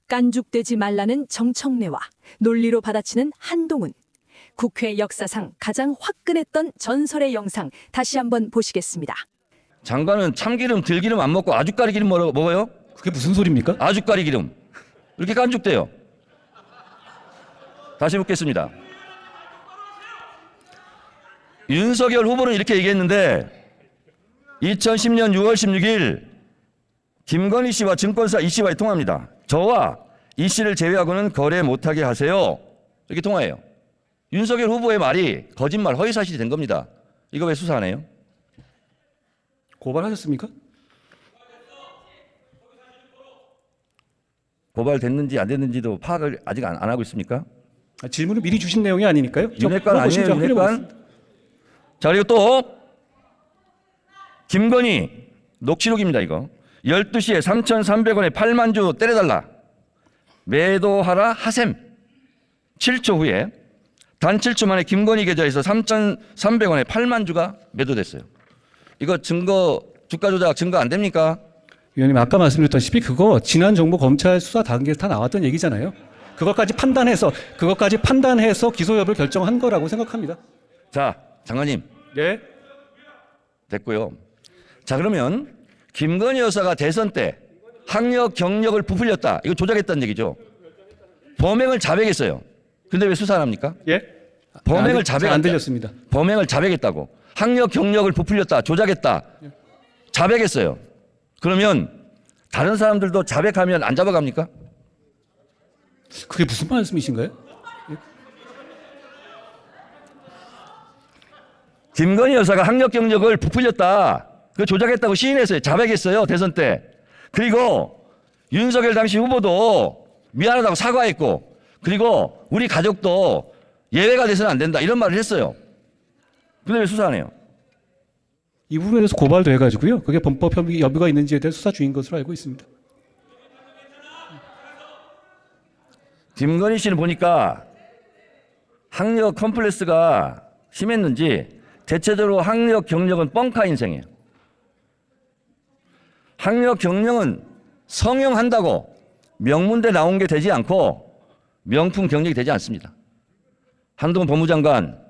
깐죽대지 말라는 정청래와 논리로 받아치는 한동훈. 국회 역사상 가장 화끈했던 전설의 영상 다시 한번 보시겠습니다. 장관은 참기름, 들기름 안 먹고 아주까리 기름 먹어요? 그게 무슨 소리입니까? 아주까리 기름. 이렇게 깐죽대요. 다시 묻겠습니다. 윤석열 후보는 이렇게 얘기했는데 2010년 6월 16일 김건희 씨와 증권사 이 씨와의 통화입니다. 저와 이 씨를 제외하고는 거래 못하게 하세요. 이렇게 통화해요. 윤석열 후보의 말이 거짓말, 허위사실이 된 겁니다. 이거 왜 수사 안 해요? 고발하셨습니까? 고발됐는지 안 됐는지도 파악을 아직 안 하고 있습니까? 질문을 미리 주신 내용이 아니니까요. 윤핵관 아니에요, 윤핵관? 자, 그리고 또 김건희 녹취록입니다. 이거 12시에 3,300원에 8만 주 때려달라. 매도하라 하셈. 7초 후에 단 7초 만에 김건희 계좌에서 3,300원에 8만 주가 매도됐어요. 이거 증거, 주가 조작 증거 안 됩니까? 위원님 아까 말씀드렸다시피 그거 지난 정부 검찰 수사 단계에서 다 나왔던 얘기잖아요. 그것까지 판단해서 기소 여부를 결정한 거라고 생각합니다. 자, 장관님. 예. 됐고요. 자, 그러면 김건희 여사가 대선 때 학력 경력을 부풀렸다. 이거 조작했다는 얘기죠. 범행을 자백했어요. 근데 왜 수사 안 합니까? 예. 범행을 안 들렸습니다. 범행을 자백했다고. 학력 경력을 부풀렸다. 조작했다. 자백했어요. 그러면 다른 사람들도 자백하면 안 잡아갑니까? 그게 무슨 말씀이신가요? 김건희 여사가 학력 경력을 부풀렸다. 그 조작했다고 시인했어요. 자백했어요. 대선 때. 그리고 윤석열 당시 후보도 미안하다고 사과했고, 그리고 우리 가족도 예외가 돼서는 안 된다. 이런 말을 했어요. 근데 왜 수사 안 해요? 이 부분에 대해서 고발도 해가지고요. 그게 범법 여부가 있는지에 대해 수사 중인 것으로 알고 있습니다. 김건희 씨는 보니까 학력 컴플렉스가 심했는지 대체적으로 학력 경력은 뻥카 인생이에요. 학력 경력은 성형한다고 명문대 나온 게 되지 않고 명품 경력이 되지 않습니다. 한동훈 법무장관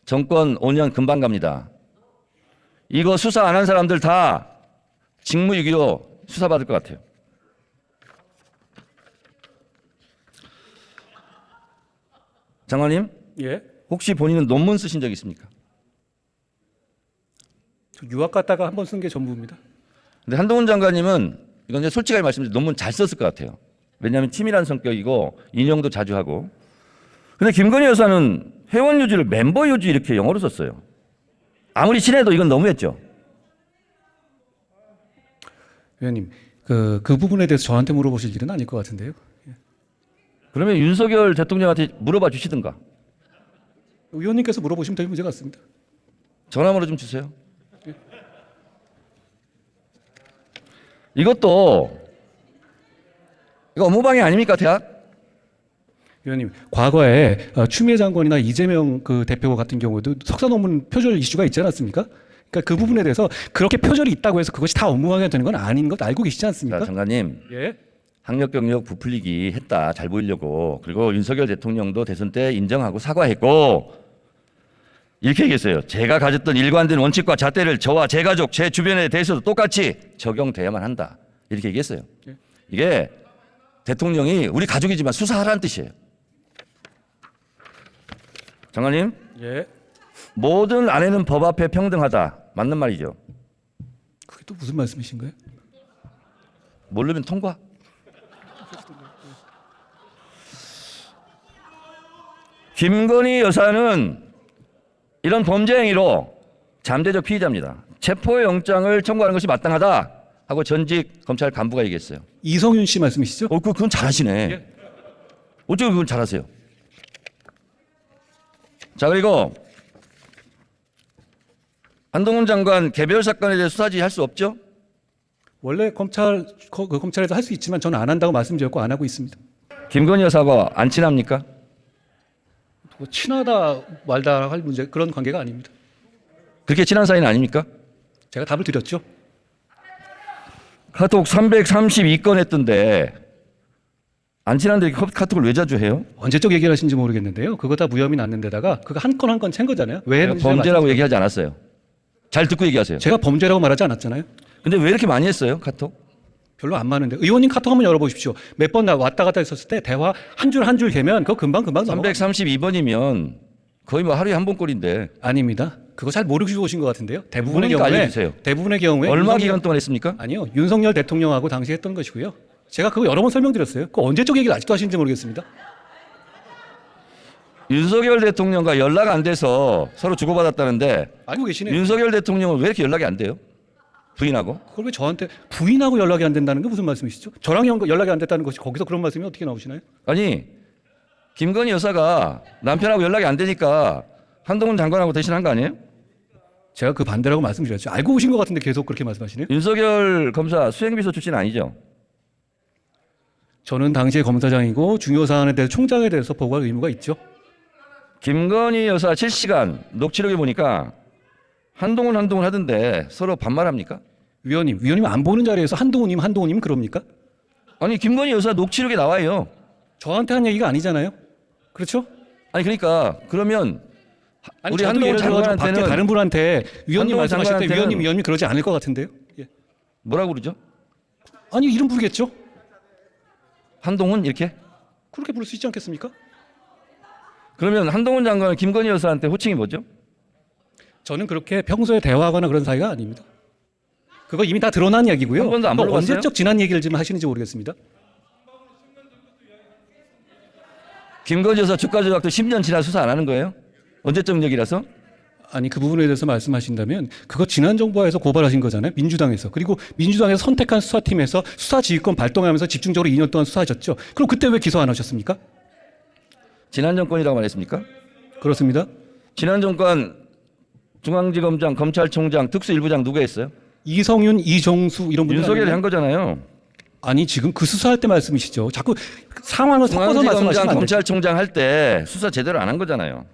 정권 5년 금방 갑니다. 이거 수사 안 한 사람들 다 직무유기로 수사받을 것 같아요. 장관님, 예. 혹시 본인은 논문 쓰신 적 있습니까? 저 유학 갔다가 한 번 쓴 게 전부입니다. 근데 한동훈 장관님은 이건 이제 솔직하게 말씀드리면 논문 잘 썼을 것 같아요. 왜냐하면 치밀한 성격이고 인용도 자주 하고. 근데 김건희 여사는 회원 유지를 멤버 유지 이렇게 영어로 썼어요. 아무리 친해도 이건 너무했죠. 위원님, 그 부분에 대해서 저한테 물어보실 일은 아닐 것 같은데요. 그러면 윤석열 대통령한테 물어봐 주시든가. 위원님께서 물어보시면 될 문제 같습니다. 전화번호 좀 주세요. 이것도 이거 업무방해 아닙니까, 대학? 위원님, 과거에 추미애 장관이나 이재명 그 대표 같은 경우도 석사 논문 표절 이슈가 있지 않았습니까? 그러니까 그 부분에 대해서 그렇게 표절이 있다고 해서 그것이 다 업무방해가 되는 건 아닌 것 알고 계시지 않습니까? 자, 장관님. 예. 학력 경력 부풀리기 했다. 잘 보이려고. 그리고 윤석열 대통령도 대선 때 인정하고 사과했고 이렇게 얘기했어요. 제가 가졌던 일관된 원칙과 잣대를 저와 제 가족, 제 주변에 대해서도 똑같이 적용돼야만 한다. 이렇게 얘기했어요. 예. 이게 대통령이 우리 가족이지만 수사하라는 뜻이에요. 장관님, 예. 모든 아내는 법 앞에 평등하다. 맞는 말이죠. 그게 또 무슨 말씀이신가요? 모르면 통과. 김건희 여사는 이런 범죄 행위로 잠재적 피의자입니다. 체포영장을 청구하는 것이 마땅하다 하고 전직 검찰 간부가 얘기했어요. 이성윤 씨 말씀이시죠? 그건 잘하시네. 예. 어떻게 그건 잘하세요? 자, 그리고 한동훈 장관 개별 사건에 대해 수사지 할 수 없죠? 원래 검찰에서 할 수 있지만 저는 안 한다고 말씀드렸고 안 하고 있습니다. 김건희 여사가 안 친합니까? 뭐 친하다 말다 할 문제 그런 관계가 아닙니다. 그렇게 친한 사이는 아닙니까? 제가 답을 드렸죠. 카톡 332건 했던데 안 친한데 카톡을 왜 자주 해요? 언제적 얘기를 하신지 모르겠는데요. 그거 다 무혐의 났는 데다가 그거 한 건 한 건 챈 거잖아요. 왜 제가 했는지 범죄라고 얘기하지 않았어요. 잘 듣고 얘기하세요. 제가 범죄라고 말하지 않았잖아요. 근데 왜 이렇게 많이 했어요, 카톡? 별로 안 많은데 의원님 카톡 한번 열어보십시오. 몇 번 왔다 갔다 했었을 때 대화 한 줄 한 줄 되면 그거 금방 넘어가. 332번이면 거의 뭐 하루에 한 번 꼴인데 아닙니다. 그거 잘 모르고 오신 것 같은데요. 대부분의 그러니까 경우에 알려주세요. 대부분의 경우에 얼마 기간 동안 했습니까? 아니요. 윤석열 대통령하고 당시 했던 것이고요. 제가 그거 여러 번 설명드렸어요. 그 언제적 얘기를 아직도 하시는지 모르겠습니다. 윤석열 대통령과 연락 안 돼서 서로 주고받았다는데 알고 계시네요. 윤석열 대통령은 왜 이렇게 연락이 안 돼요? 부인하고? 그걸 왜 저한테 부인하고 연락이 안 된다는 게 무슨 말씀이시죠? 저랑 연락이 안 됐다는 것이 거기서 그런 말씀이 어떻게 나오시나요? 아니 김건희 여사가 남편하고 연락이 안 되니까 한동훈 장관하고 대신한 거 아니에요? 제가 그 반대라고 말씀드렸죠. 알고 오신 것 같은데 계속 그렇게 말씀하시네요. 윤석열 검사 수행비서 출신 아니죠? 저는 당시에 검사장이고 중요 사안에 대해서 총장에 대해서 보고할 의무가 있죠. 김건희 여사 7시간 녹취록에 보니까 한동훈 하던데 서로 반말합니까? 위원님 안 보는 자리에서 한동훈님 그럽니까? 아니 김건희 여사 녹취록에 나와요. 저한테 한 얘기가 아니잖아요. 그렇죠? 아니 그러니까 그러면 아니, 우리 저도 한동훈 예를 들어 밖에 장관한테는 다른 분한테 위원님 한동훈 말씀하실 때 장관한테는 위원님 그러지 않을 것 같은데요. 예. 뭐라고 그러죠? 아니 이름 부르겠죠. 한동훈 이렇게? 그렇게 부를 수 있지 않겠습니까? 그러면 한동훈 장관은 김건희 여사한테 호칭이 뭐죠? 저는 그렇게 평소에 대화하거나 그런 사이가 아닙니다. 그거 이미 다 드러난 얘기고요. 한 번도 안 그거 물어봤어요? 언제적 지난 얘기를 지금 하시는지 모르겠습니다. 김건희 여사 주가 조작도 10년 지나 수사 안 하는 거예요? 언제적 얘기라서? 아니 그 부분에 대해서 말씀하신다면 그거 지난 정부에서 고발하신 거잖아요. 민주당에서. 그리고 민주당에서 선택한 수사팀에서 수사지휘권 발동하면서 집중적으로 2년 동안 수사하셨죠. 그럼 그때 왜 기소 안 하셨습니까? 지난 정권이라고 말했습니까? 그렇습니다. 지난 정권 중앙지검장, 검찰총장, 특수일부장 누가 했어요? 이성윤, 이정수 이런 분들 윤석열이 아니에요? 한 거잖아요. 아니 지금 그 수사할 때 말씀이시죠. 자꾸 상황을 섞어서 말씀하시면 중앙지검장, 안 돼요. 검찰총장 할 때 수사 제대로 안 한 거잖아요.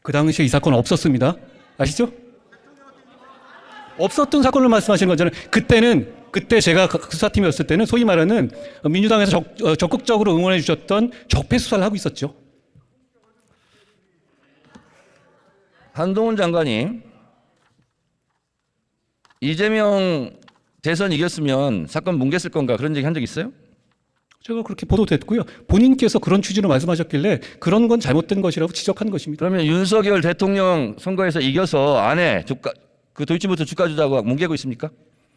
그 당시에 이 사건 없었습니다. 아시죠? 없었던 사건을 말씀하시는 거잖아요. 그때 제가 그 수사팀이었을 때는 소위 말하는 민주당에서 적극적으로 응원해 주셨던 적폐 수사를 하고 있었죠. 한동훈 장관이 이재명 대선 이겼으면 사건 뭉갰을 건가 그런 얘기 한 적 있어요? 제가 그렇게 보도됐고요. 본인께서 그런 취지로 말씀하셨길래 그런 건 잘못된 것이라고 지적한 것입니다. 그러면 윤석열 대통령 선거에서 이겨서 아내 그 도이치모터 주가 조작과 뭉개고 있습니까?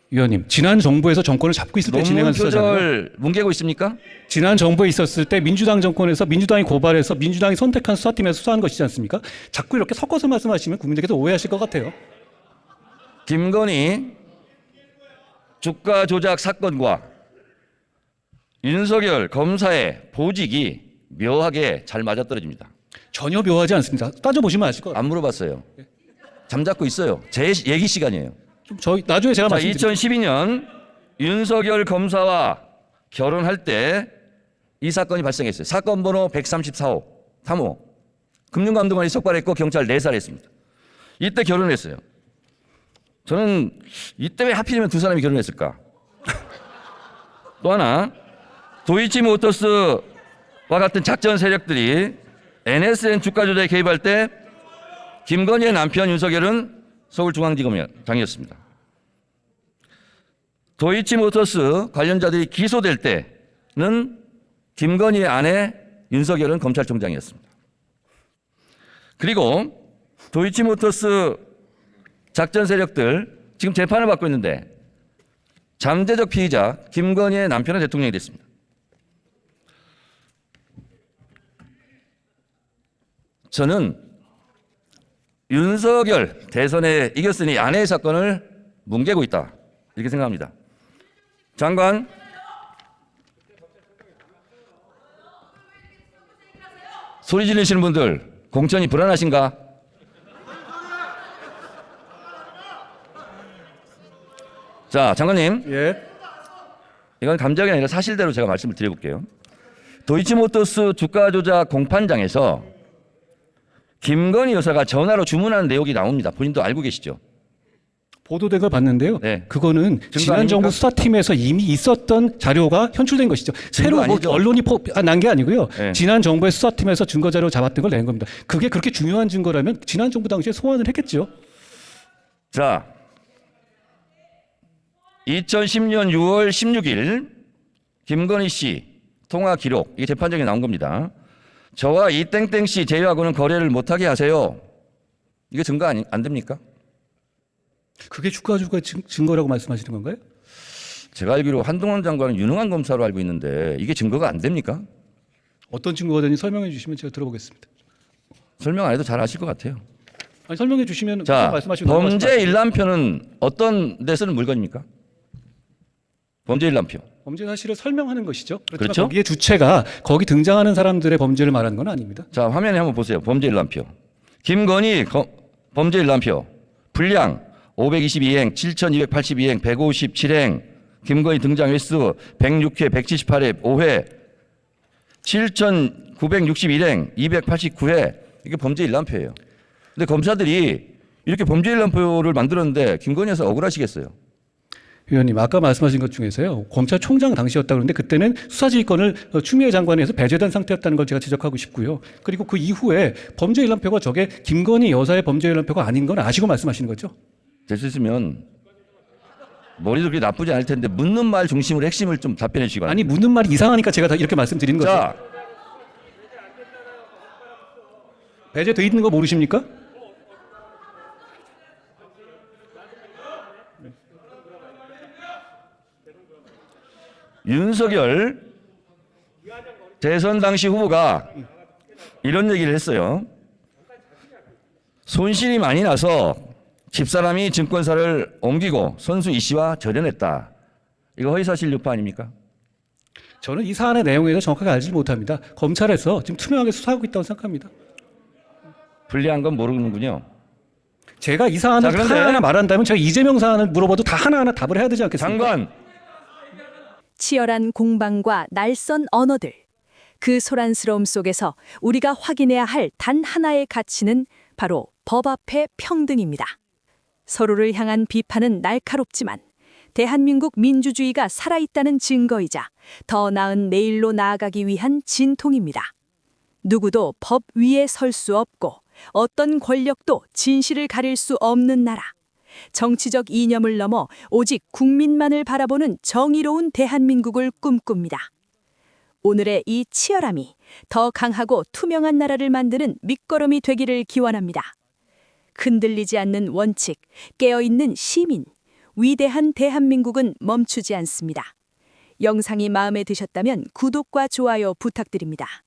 위원님, 지난 정부에서 정권을 잡고 있을 때 진행한 논문 수사잖아요. 표절 뭉개고 있습니까? 지난 정부에 있었을 때 민주당 정권에서 민주당이 고발해서 민주당이 선택한 수사팀에서 수사한 것이지 않습니까? 자꾸 이렇게 섞어서 말씀하시면 국민들께서 오해하실 것 같아요. 김건희 주가 조작 사건과 윤석열 검사의 보직이 묘하게 잘 맞아떨어집니다. 전혀 묘하지 않습니다. 따져보시면 아실 것 같아요. 안 물어봤어요. 잠잡고 있어요. 제 얘기 시간이에요. 좀 저희 나중에 제가 자, 말씀드릴게요. 2012년 윤석열 검사와 결혼할 때 이 사건이 발생했어요. 사건 번호 134호 3호 금융감독관이 적발했고 경찰 4살 했습니다. 이때 결혼했어요. 저는 이때 왜 하필이면 두 사람이 결혼했을까? 또 하나 도이치모터스와 같은 작전 세력들이 NSN 주가 조작에 개입할 때 김건희의 남편 윤석열은 서울중앙지검장이었습니다. 도이치모터스 관련자들이 기소될 때는 김건희의 아내 윤석열은 검찰총장이었습니다. 그리고 도이치모터스 작전 세력들 지금 재판을 받고 있는데 잠재적 피의자 김건희의 남편은 대통령이 됐습니다. 저는 윤석열 대선에 이겼으니 아내의 사건을 뭉개고 있다 이렇게 생각합니다. 장관, 소리 지르시는 분들 공천이 불안하신가? 자, 장관님, 예. 이건 감정이 아니라 사실대로 제가 말씀을 드려볼게요. 도이치모터스 주가 조작 공판장에서 김건희 여사가 전화로 주문하는 내용이 나옵니다. 본인도 알고 계시죠? 보도된 걸 봤는데요. 네. 그거는 지난 아닙니까? 정부 수사팀에서 이미 있었던 자료가 현출된 것이죠. 새로 뭐 아니죠? 언론이 난 게 아니고요. 네. 지난 정부의 수사팀에서 증거 자료 잡았던 걸 낸 겁니다. 그게 그렇게 중요한 증거라면 지난 정부 당시에 소환을 했겠죠. 자, 2010년 6월 16일 김건희 씨 통화 기록, 이게 재판정에 나온 겁니다. 저와 이 땡땡 씨 제외하고는 거래를 못하게 하세요. 이게 증거 안 됩니까? 그게 주가 증거라고 말씀하시는 건가요? 제가 알기로 한동훈 장관은 유능한 검사로 알고 있는데 이게 증거가 안 됩니까? 어떤 증거가 되는지 설명해 주시면 제가 들어보겠습니다. 설명 안 해도 잘 아실 것 같아요. 아니, 설명해 주시면 자, 말씀하시고 범죄 일람표는 어떤 데 쓰는 물건입니까? 범죄 일람표. 범죄 사실을 설명하는 것이죠. 그렇지만 그렇죠? 거기에 주체가 거기 등장하는 사람들의 범죄를 말하는 건 아닙니다. 자, 화면에 한번 보세요. 범죄 일람표. 김건희 범죄 일람표. 분량 522행, 7282행, 157행. 김건희 등장 횟수 106회, 178회, 5회. 7961행, 289회. 이게 범죄 일람표예요. 근데 검사들이 이렇게 범죄 일람표를 만들었는데 김건희 여사 억울하시겠어요? 위원님, 아까 말씀하신 것 중에서요, 검찰총장 당시였다 그러는데 그때는 수사지휘권을 추미애 장관에서 배제된 상태였다는 걸 제가 지적하고 싶고요. 그리고 그 이후에 범죄 일람표가 저게 김건희 여사의 범죄 일람표가 아닌 건 아시고 말씀하시는 거죠? 될 수 있으면 머리도 그렇게 나쁘지 않을 텐데 묻는 말 중심으로 핵심을 좀 답변해 주시기 바랍니다. 아니, 묻는 말이 이상하니까 제가 다 이렇게 말씀드리는 거죠. 자, 배제돼 있는 거 모르십니까? 윤석열 대선 당시 후보가 이런 얘기를 했어요. 손실이 많이 나서 집사람이 증권사를 옮기고 선수 이 씨와 절연했다. 이거 허위사실 유포 아닙니까? 저는 이 사안의 내용에 대해서 정확하게 알지 못합니다. 검찰에서 지금 투명하게 수사하고 있다고 생각합니다. 불리한 건 모르는군요. 제가 이 사안을 자, 그런데 하나하나 말한다면 제가 이재명 사안을 물어봐도 다 하나하나 답을 해야 되지 않겠습니까? 장관, 치열한 공방과 날선 언어들. 그 소란스러움 속에서 우리가 확인해야 할 단 하나의 가치는 바로 법 앞의 평등입니다. 서로를 향한 비판은 날카롭지만 대한민국 민주주의가 살아있다는 증거이자 더 나은 내일로 나아가기 위한 진통입니다. 누구도 법 위에 설 수 없고 어떤 권력도 진실을 가릴 수 없는 나라. 정치적 이념을 넘어 오직 국민만을 바라보는 정의로운 대한민국을 꿈꿉니다. 오늘의 이 치열함이 더 강하고 투명한 나라를 만드는 밑거름이 되기를 기원합니다. 흔들리지 않는 원칙, 깨어있는 시민, 위대한 대한민국은 멈추지 않습니다. 영상이 마음에 드셨다면 구독과 좋아요 부탁드립니다.